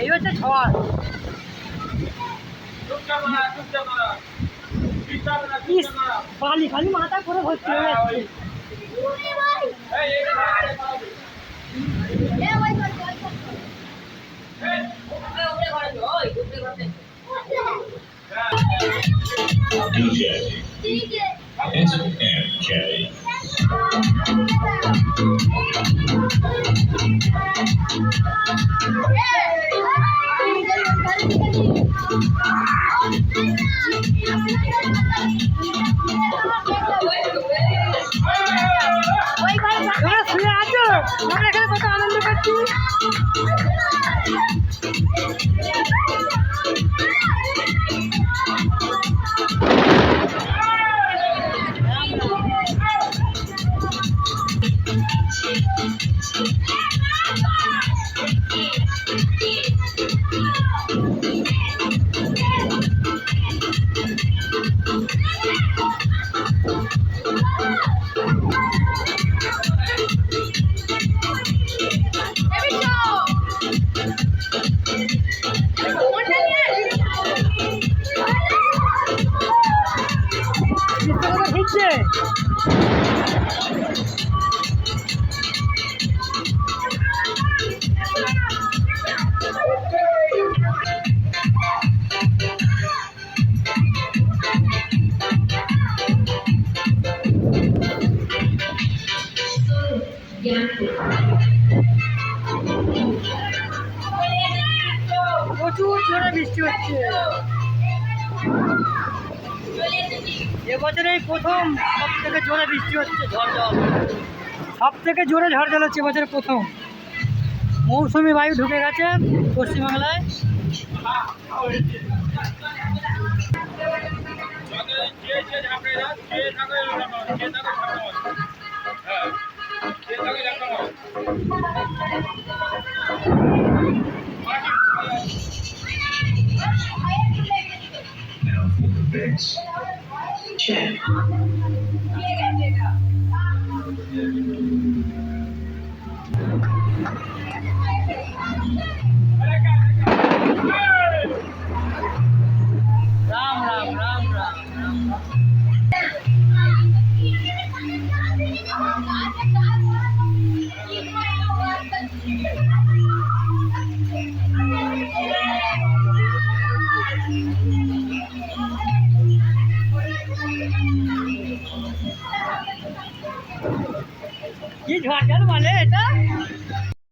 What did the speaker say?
এই হচ্ছে ঝড়। বালি খালি মাথা করে ভর্তি হয়ে যাচ্ছে। DJ SMK. শুয়ে আছো, আমরা এখানে কত আনন্দ করছি। প্রচুর জোরে বৃষ্টি হচ্ছে। এবছর এই প্রথম সব থেকে জোরে বৃষ্টি হচ্ছে, ঝড় জল সব থেকে জোরে ঝড় জল হচ্ছে এবছর প্রথম। মৌসুমি বায়ু ঢুকে গেছে পশ্চিমবাংলায়। Now for the bass. Check. Ram Ram Ram Ram ये झाड़ माने